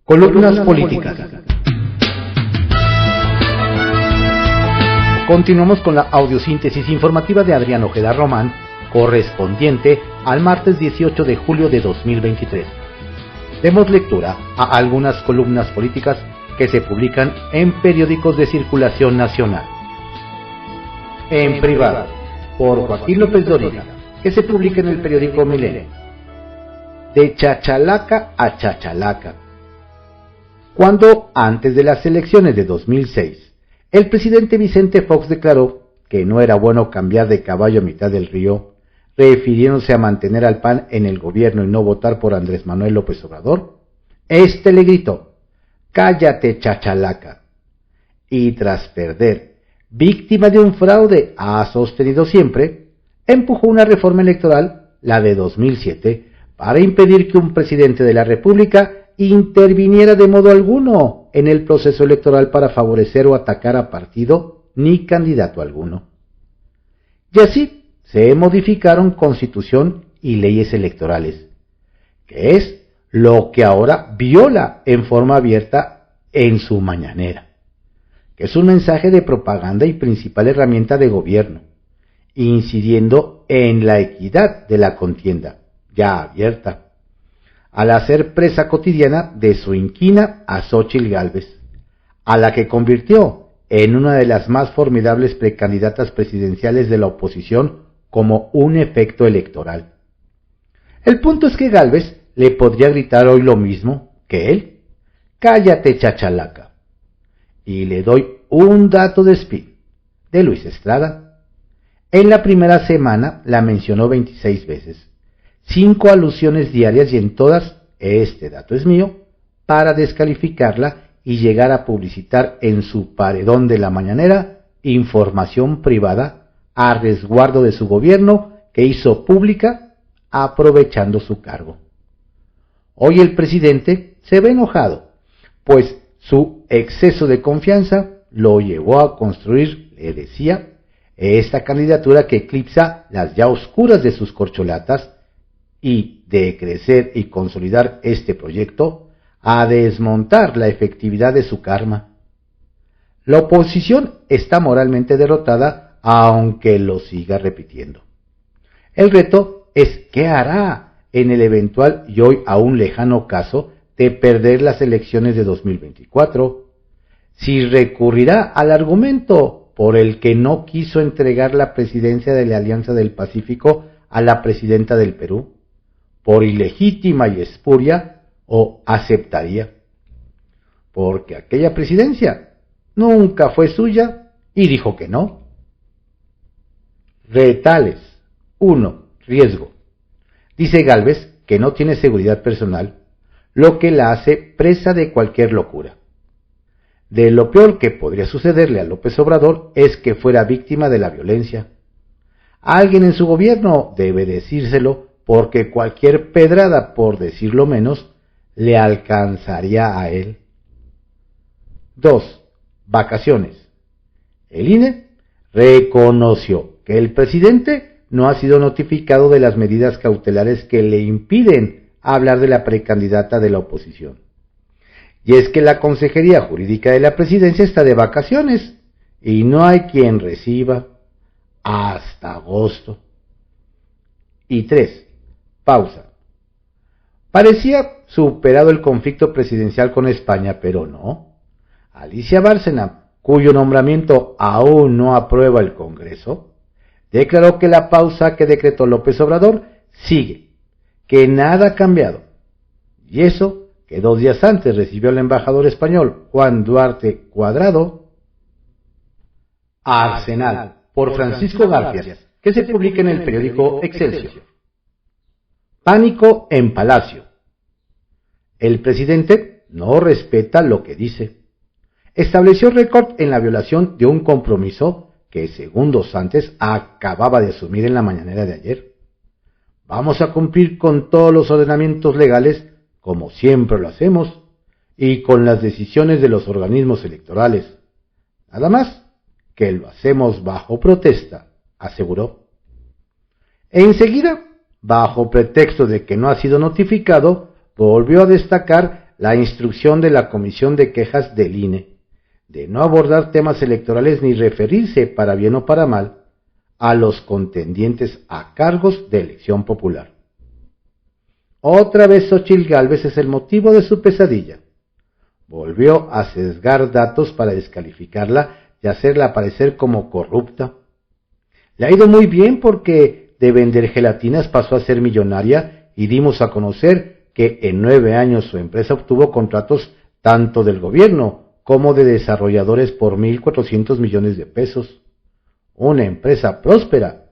Columnas políticas. Continuamos con la audiosíntesis informativa de Adrián Ojeda Román, correspondiente al martes 18 de julio de 2023. Demos lectura a algunas columnas políticas que se publican en periódicos de circulación nacional. En privado, por Joaquín López Dóriga, que se publica en el periódico Milenio. De chachalaca a chachalaca. Cuando, antes de las elecciones de 2006, el presidente Vicente Fox declaró que no era bueno cambiar de caballo a mitad del río, refiriéndose a mantener al PAN en el gobierno y no votar por Andrés Manuel López Obrador, este le gritó: «¡Cállate, chachalaca!». Y tras perder, víctima de un fraude ha sostenido siempre, empujó una reforma electoral, la de 2007, para impedir que un presidente de la República interviniera de modo alguno en el proceso electoral para favorecer o atacar a partido ni candidato alguno. Y así se modificaron Constitución y leyes electorales, que es lo que ahora viola en forma abierta en su mañanera, que es un mensaje de propaganda y principal herramienta de gobierno, incidiendo en la equidad de la contienda, ya abierta, al hacer presa cotidiana de su inquina a Xóchitl Gálvez, a la que convirtió en una de las más formidables precandidatas presidenciales de la oposición como un efecto electoral. El punto es que Gálvez le podría gritar hoy lo mismo que él: «Cállate, chachalaca». Y le doy un dato de speed de Luis Estrada. En la primera semana la mencionó 26 veces. 5 alusiones diarias y en todas, este dato es mío, para descalificarla y llegar a publicitar en su paredón de la mañanera información privada a resguardo de su gobierno que hizo pública aprovechando su cargo. Hoy el presidente se ve enojado, pues su exceso de confianza lo llevó a construir, le decía, esta candidatura que eclipsa las ya oscuras de sus corcholatas, y de crecer y consolidar este proyecto, a desmontar la efectividad de su karma. La oposición está moralmente derrotada, aunque lo siga repitiendo. El reto es qué hará en el eventual y hoy aún lejano caso de perder las elecciones de 2024, si recurrirá al argumento por el que no quiso entregar la presidencia de la Alianza del Pacífico a la presidenta del Perú, por ilegítima y espuria, o aceptaría, porque aquella presidencia nunca fue suya y dijo que no. Retales. 1. Riesgo. Dice Gálvez que no tiene seguridad personal, lo que la hace presa de cualquier locura. De lo peor que podría sucederle a López Obrador es que fuera víctima de la violencia. Alguien en su gobierno debe decírselo, porque cualquier pedrada, por decirlo menos, le alcanzaría a él. 2. Vacaciones. El INE reconoció que el presidente no ha sido notificado de las medidas cautelares que le impiden hablar de la precandidata de la oposición. Y es que la Consejería Jurídica de la Presidencia está de vacaciones y no hay quien reciba hasta agosto. Y 3. Pausa. Parecía superado el conflicto presidencial con España, pero no. Alicia Bárcena, cuyo nombramiento aún no aprueba el Congreso, declaró que la pausa que decretó López Obrador sigue, que nada ha cambiado. Y eso que 2 días antes recibió al embajador español Juan Duarte Cuadrado. Arsenal, por Francisco García, que se publica en el periódico Excelsior. Pánico en Palacio. El presidente no respeta lo que dice. Estableció récord en la violación de un compromiso que segundos antes acababa de asumir en la mañanera de ayer. Vamos a cumplir con todos los ordenamientos legales, como siempre lo hacemos, y con las decisiones de los organismos electorales. Nada más que lo hacemos bajo protesta, aseguró. E enseguida, bajo pretexto de que no ha sido notificado, volvió a destacar la instrucción de la Comisión de Quejas del INE de no abordar temas electorales ni referirse, para bien o para mal, a los contendientes a cargos de elección popular. Otra vez Xóchitl Gálvez es el motivo de su pesadilla. Volvió a sesgar datos para descalificarla y hacerla aparecer como corrupta. Le ha ido muy bien porque de vender gelatinas pasó a ser millonaria y dimos a conocer que en 9 años su empresa obtuvo contratos tanto del gobierno como de desarrolladores por 1.400 millones de pesos. Una empresa próspera.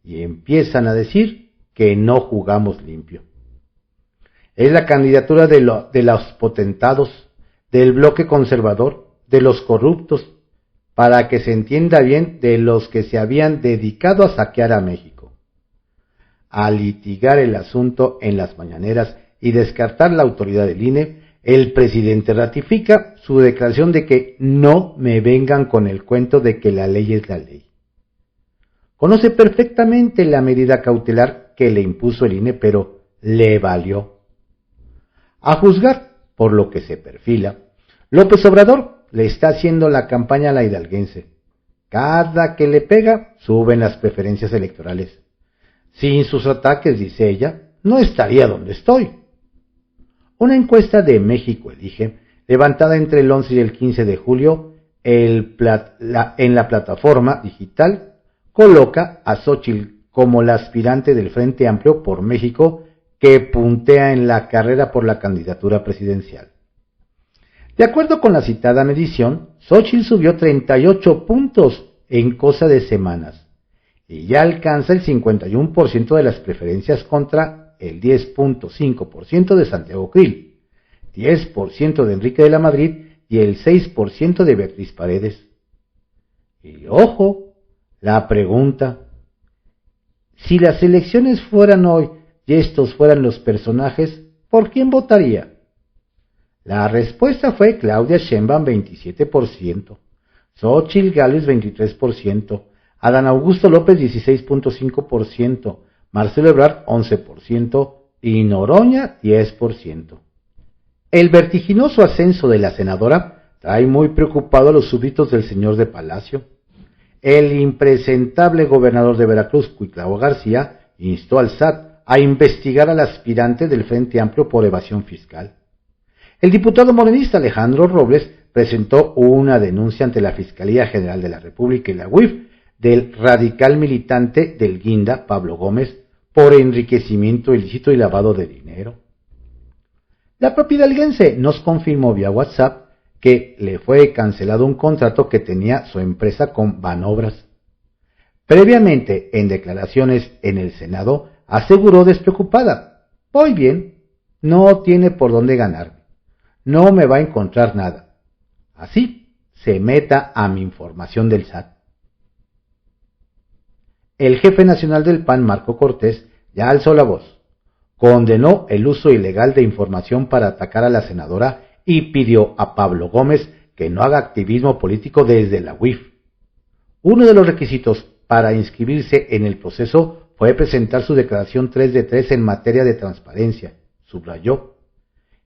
Y empiezan a decir que no jugamos limpio. Es la candidatura de los potentados, del bloque conservador, de los corruptos, para que se entienda bien, de los que se habían dedicado a saquear a México, a litigar el asunto en las mañaneras y descartar la autoridad del INE. El presidente ratifica su declaración de que no me vengan con el cuento de que la ley es la ley. Conoce perfectamente la medida cautelar que le impuso el INE, pero le valió. A juzgar por lo que se perfila, López Obrador le está haciendo la campaña a la hidalguense. Cada que le pega, suben las preferencias electorales. Sin sus ataques, dice ella, no estaría donde estoy. Una encuesta de México Elige, levantada entre el 11 y el 15 de julio en la plataforma digital, coloca a Xóchitl como la aspirante del Frente Amplio por México que puntea en la carrera por la candidatura presidencial. De acuerdo con la citada medición, Xóchitl subió 38 puntos en cosa de semanas y ya alcanza el 51% de las preferencias contra el 10.5% de Santiago Krill, 10% de Enrique de la Madrid y el 6% de Beatriz Paredes. Y ojo, la pregunta: si las elecciones fueran hoy y estos fueran los personajes, ¿por quién votaría? La respuesta fue Claudia Sheinbaum 27%, Xóchitl Gálvez 23%, Adán Augusto López 16.5%, Marcelo Ebrard 11% y Noroña 10%. El vertiginoso ascenso de la senadora trae muy preocupado a los súbditos del señor de Palacio. El impresentable gobernador de Veracruz, Cuitlao García, instó al SAT a investigar al aspirante del Frente Amplio por evasión fiscal. El diputado morenista Alejandro Robles presentó una denuncia ante la Fiscalía General de la República y la UIF del radical militante del Guinda, Pablo Gómez, por enriquecimiento ilícito y lavado de dinero. La propia hidalguense nos confirmó vía WhatsApp que le fue cancelado un contrato que tenía su empresa con Banobras. Previamente, en declaraciones en el Senado, aseguró despreocupada: voy bien, no tiene por dónde ganarme, no me va a encontrar nada. Así se meta a mi información del SAT. El jefe nacional del PAN, Marco Cortés, ya alzó la voz, condenó el uso ilegal de información para atacar a la senadora y pidió a Pablo Gómez que no haga activismo político desde la UIF. Uno de los requisitos para inscribirse en el proceso fue presentar su declaración 3 de 3 en materia de transparencia, subrayó.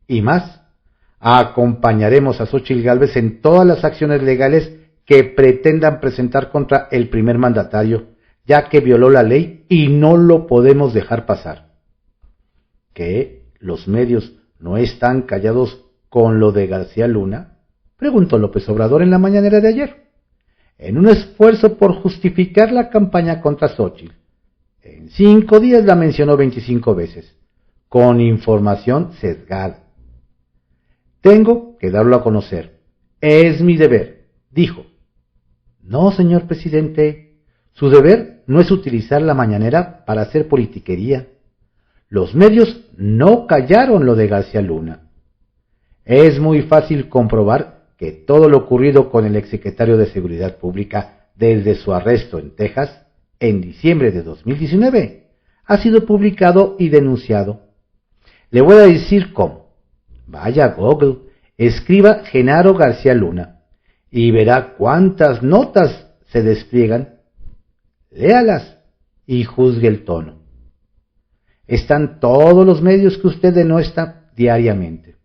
Y más, acompañaremos a Xóchitl Gálvez en todas las acciones legales que pretendan presentar contra el primer mandatario, ya que violó la ley y no lo podemos dejar pasar. ¿Qué? ¿Los medios no están callados con lo de García Luna?, preguntó López Obrador en la mañanera de ayer, en un esfuerzo por justificar la campaña contra Xóchitl. En 5 días la mencionó 25 veces, con información sesgada. Tengo que darlo a conocer. Es mi deber, dijo. No, señor presidente, su deber no es utilizar la mañanera para hacer politiquería. Los medios no callaron lo de García Luna. Es muy fácil comprobar que todo lo ocurrido con el exsecretario de Seguridad Pública desde su arresto en Texas, en diciembre de 2019, ha sido publicado y denunciado. Le voy a decir cómo. Vaya a Google, escriba Genaro García Luna y verá cuántas notas se despliegan. Léalas y juzgue el tono. Están todos los medios que usted denuestra diariamente.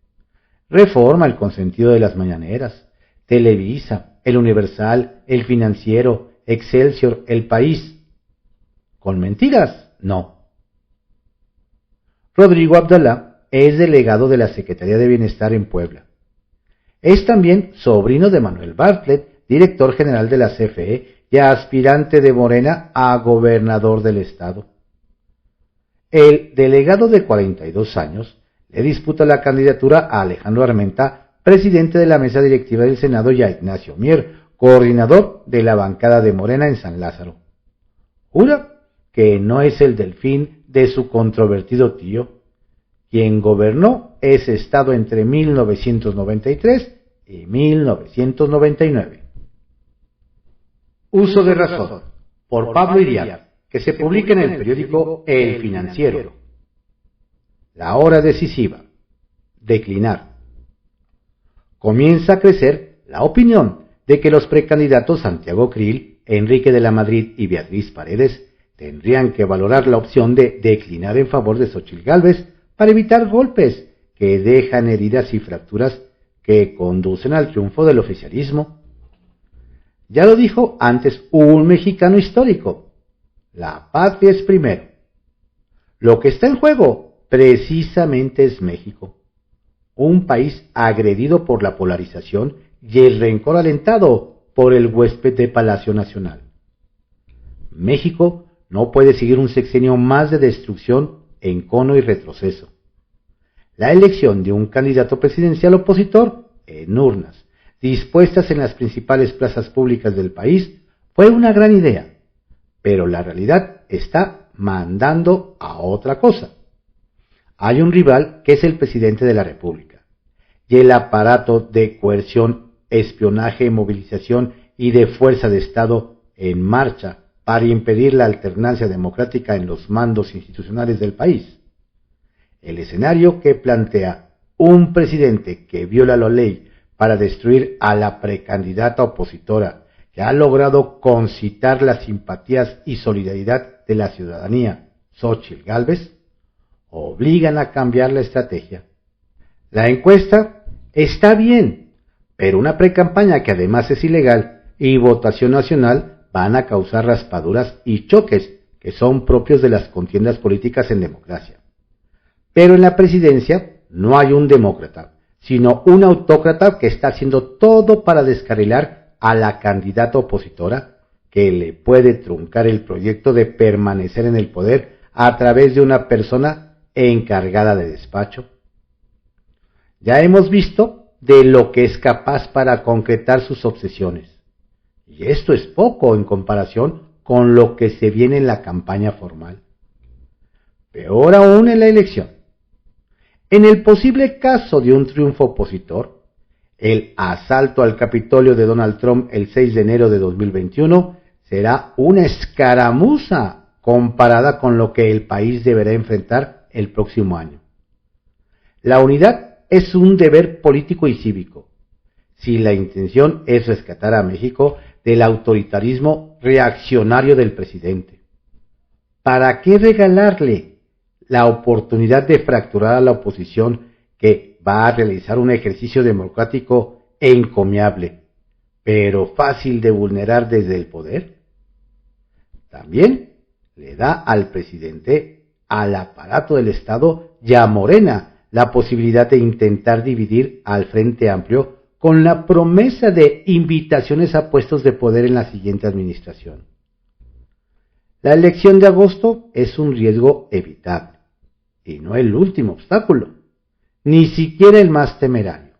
Reforma, El Consentido de las Mañaneras, Televisa, El Universal, El Financiero, Excelsior, El País. ¿Con mentiras? No. Rodrigo Abdalá es delegado de la Secretaría de Bienestar en Puebla. Es también sobrino de Manuel Bartlett, director general de la CFE y aspirante de Morena a gobernador del estado. El delegado de 42 años le disputa la candidatura a Alejandro Armenta, presidente de la mesa directiva del Senado, y a Ignacio Mier, coordinador de la bancada de Morena en San Lázaro. Jura que no es el delfín de su controvertido tío, quien gobernó ese estado entre 1993 y 1999. Uso de razón, por Pablo Iriar, que se publica en el periódico El Financiero. La hora decisiva. Declinar. Comienza a crecer la opinión de que los precandidatos Santiago Creel, Enrique de la Madrid y Beatriz Paredes tendrían que valorar la opción de declinar en favor de Xóchitl Gálvez para evitar golpes que dejan heridas y fracturas que conducen al triunfo del oficialismo. Ya lo dijo antes un mexicano histórico: la patria es primero. Lo que está en juego precisamente es México, un país agredido por la polarización y el rencor alentado por el huésped de Palacio Nacional. México no puede seguir un sexenio más de destrucción, encono y retroceso. La elección de un candidato presidencial opositor en urnas, dispuestas en las principales plazas públicas del país, fue una gran idea, pero la realidad está mandando a otra cosa. Hay un rival que es el presidente de la República, y el aparato de coerción, espionaje, movilización y de fuerza de Estado en marcha para impedir la alternancia democrática en los mandos institucionales del país. El escenario que plantea un presidente que viola la ley para destruir a la precandidata opositora, que ha logrado concitar las simpatías y solidaridad de la ciudadanía, Xóchitl Gálvez, obligan a cambiar la estrategia. La encuesta está bien, pero una precampaña que además es ilegal y votación nacional van a causar raspaduras y choques que son propios de las contiendas políticas en democracia. Pero en la presidencia no hay un demócrata, sino un autócrata que está haciendo todo para descarrilar a la candidata opositora, que le puede truncar el proyecto de permanecer en el poder a través de una persona encargada de despacho. Ya hemos visto de lo que es capaz para concretar sus obsesiones, y esto es poco en comparación con lo que se viene en la campaña formal. Peor aún en la elección. En el posible caso de un triunfo opositor, el asalto al Capitolio de Donald Trump el 6 de enero de 2021 será una escaramuza comparada con lo que el país deberá enfrentar el próximo año. La unidad es un deber político y cívico, si la intención es rescatar a México del autoritarismo reaccionario del presidente. ¿Para qué regalarle la oportunidad de fracturar a la oposición, que va a realizar un ejercicio democrático encomiable, pero fácil de vulnerar desde el poder? También le da al presidente, al aparato del Estado y a Morena la posibilidad de intentar dividir al Frente Amplio con la promesa de invitaciones a puestos de poder en la siguiente administración. La elección de agosto es un riesgo evitable, y no el último obstáculo, ni siquiera el más temerario.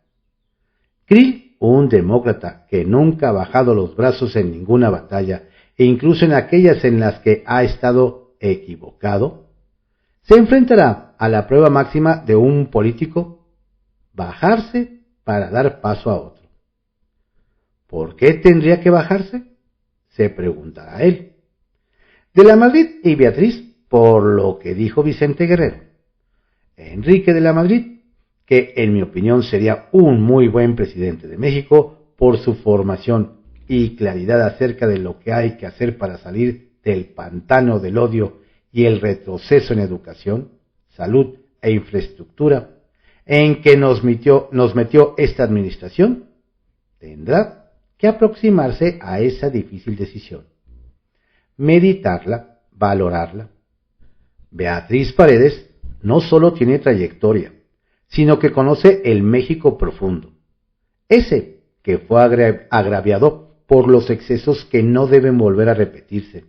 Creel, un demócrata que nunca ha bajado los brazos en ninguna batalla, e incluso en aquellas en las que ha estado equivocado, se enfrentará a la prueba máxima de un político: bajarse para dar paso a otro. ¿Por qué tendría que bajarse?, se preguntará él. De la Madrid y Beatriz, por lo que dijo Vicente Guerrero. Enrique de la Madrid, que en mi opinión sería un muy buen presidente de México por su formación y claridad acerca de lo que hay que hacer para salir del pantano del odio y el retroceso en educación, salud e infraestructura, en que nos metió esta administración, tendrá que aproximarse a esa difícil decisión, meditarla, valorarla. Beatriz Paredes no solo tiene trayectoria, sino que conoce el México profundo, ese que fue agraviado por los excesos que no deben volver a repetirse.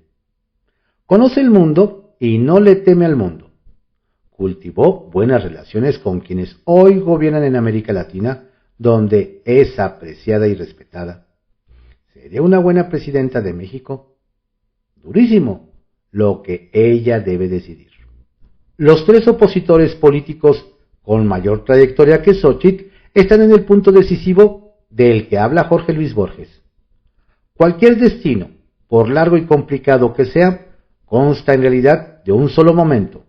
Conoce el mundo y no le teme al mundo. Cultivó buenas relaciones con quienes hoy gobiernan en América Latina, donde es apreciada y respetada. ¿Sería una buena presidenta de México? Durísimo, lo que ella debe decidir. Los tres opositores políticos con mayor trayectoria que Xóchitl están en el punto decisivo del que habla Jorge Luis Borges. Cualquier destino, por largo y complicado que sea, consta en realidad de un solo momento.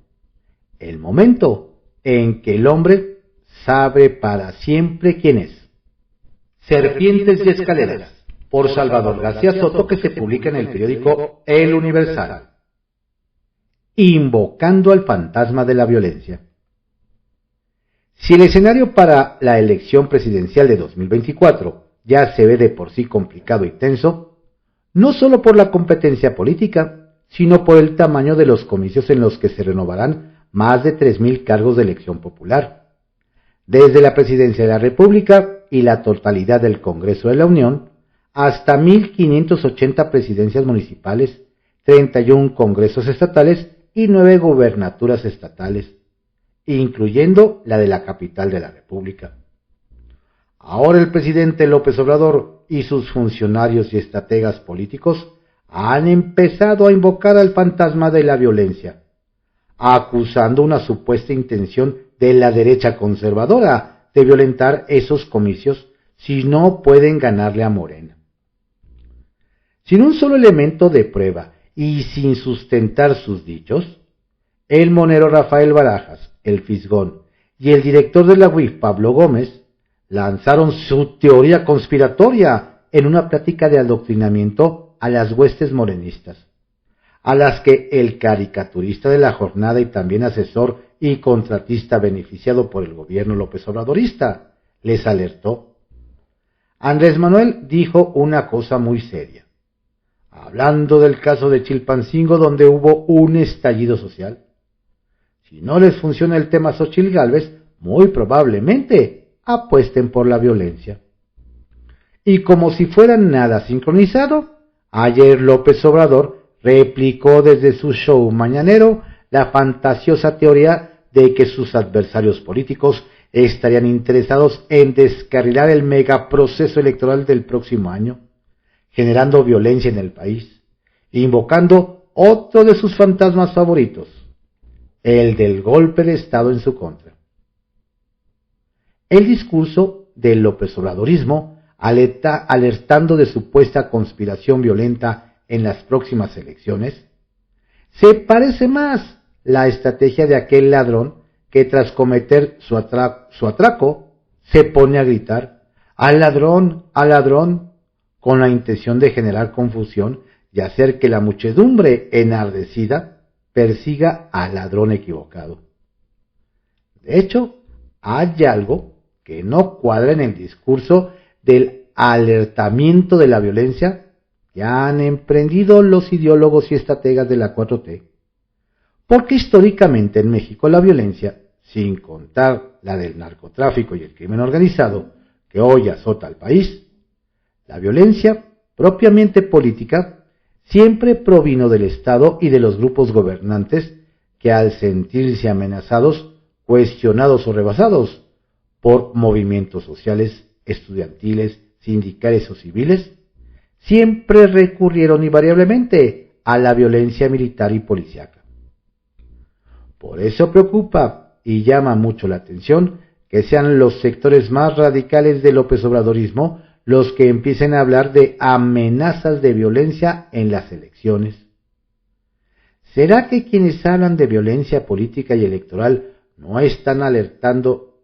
El momento en que el hombre sabe para siempre quién es. Serpientes y escaleras, por Salvador García Soto, que se publica en el periódico El Universal. Invocando al fantasma de la violencia. Si el escenario para la elección presidencial de 2024 ya se ve de por sí complicado y tenso, no solo por la competencia política, sino por el tamaño de los comicios en los que se renovarán más de 3,000 cargos de elección popular, desde la presidencia de la República y la totalidad del Congreso de la Unión, hasta 1,580 presidencias municipales, 31 congresos estatales y 9 gubernaturas estatales, incluyendo la de la capital de la República. Ahora el presidente López Obrador y sus funcionarios y estrategas políticos han empezado a invocar al fantasma de la violencia, acusando una supuesta intención de la derecha conservadora de violentar esos comicios si no pueden ganarle a Morena. Sin un solo elemento de prueba y sin sustentar sus dichos, el monero Rafael Barajas, el Fisgón, y el director de la UIF, Pablo Gómez, lanzaron su teoría conspiratoria en una plática de adoctrinamiento a las huestes morenistas, a las que el caricaturista de la jornada y también asesor y contratista beneficiado por el gobierno López Obradorista les alertó. Andrés Manuel dijo una cosa muy seria, hablando del caso de Chilpancingo, donde hubo un estallido social. Si no les funciona el tema Xóchitl Gálvez, muy probablemente apuesten por la violencia. Y como si fuera nada sincronizado, ayer López Obrador replicó desde su show mañanero la fantasiosa teoría de que sus adversarios políticos estarían interesados en descarrilar el megaproceso electoral del próximo año, generando violencia en el país, invocando otro de sus fantasmas favoritos, el del golpe de Estado en su contra. El discurso del López Obradorismo, alertando de supuesta conspiración violenta en las próximas elecciones, se parece más la estrategia de aquel ladrón que tras cometer su atraco se pone a gritar al ladrón, con la intención de generar confusión y hacer que la muchedumbre enardecida persiga al ladrón equivocado. De hecho, hay algo que no cuadra en el discurso del alertamiento de la violencia que han emprendido los ideólogos y estrategas de la 4T, porque históricamente en México la violencia, sin contar la del narcotráfico y el crimen organizado que hoy azota al país, la violencia propiamente política siempre provino del Estado y de los grupos gobernantes que al sentirse amenazados, cuestionados o rebasados por movimientos sociales, estudiantiles, sindicales o civiles, siempre recurrieron invariablemente a la violencia militar y policíaca. Por eso preocupa y llama mucho la atención que sean los sectores más radicales del López Obradorismo los que empiecen a hablar de amenazas de violencia en las elecciones. ¿Será que quienes hablan de violencia política y electoral no están alertando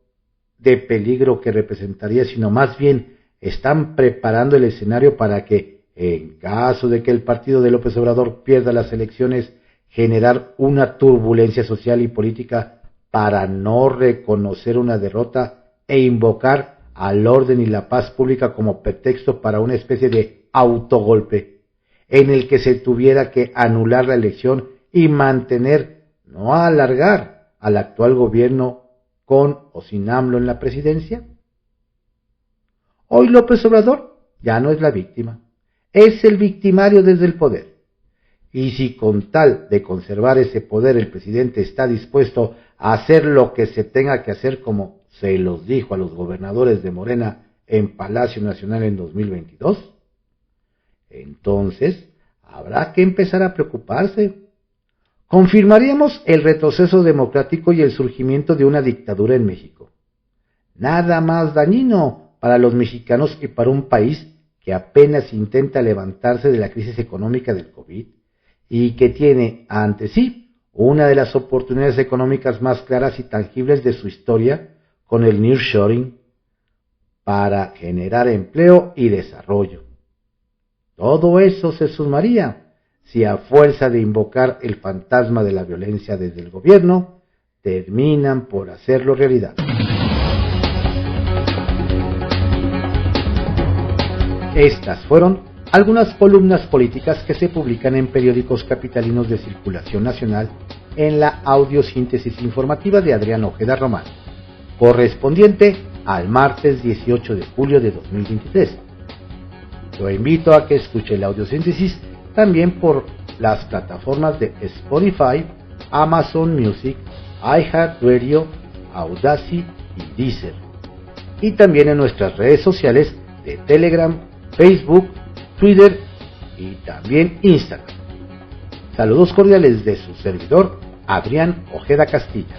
de peligro que representaría, sino más bien están preparando el escenario para que, en caso de que el partido de López Obrador pierda las elecciones, generar una turbulencia social y política para no reconocer una derrota e invocar al orden y la paz pública como pretexto para una especie de autogolpe, en el que se tuviera que anular la elección y mantener, no alargar, al actual gobierno con o sin AMLO en la presidencia? Hoy López Obrador ya no es la víctima, es el victimario desde el poder. Y si con tal de conservar ese poder el presidente está dispuesto a hacer lo que se tenga que hacer, como se los dijo a los gobernadores de Morena en Palacio Nacional en 2022, entonces habrá que empezar a preocuparse. Confirmaríamos el retroceso democrático y el surgimiento de una dictadura en México. Nada más dañino para los mexicanos y para un país que apenas intenta levantarse de la crisis económica del COVID y que tiene ante sí una de las oportunidades económicas más claras y tangibles de su historia con el nearshoring para generar empleo y desarrollo. Todo eso se sumaría si a fuerza de invocar el fantasma de la violencia desde el gobierno, terminan por hacerlo realidad. Estas fueron algunas columnas políticas que se publican en periódicos capitalinos de circulación nacional en la audiosíntesis informativa de Adrián Ojeda Román, correspondiente al martes 18 de julio de 2023. Lo invito a que escuche la audiosíntesis también por las plataformas de Spotify, Amazon Music, iHeartRadio, Audacity y Deezer. Y también en nuestras redes sociales de Telegram, Facebook, Twitter y también Instagram. Saludos cordiales de su servidor, Adrián Ojeda Castilla.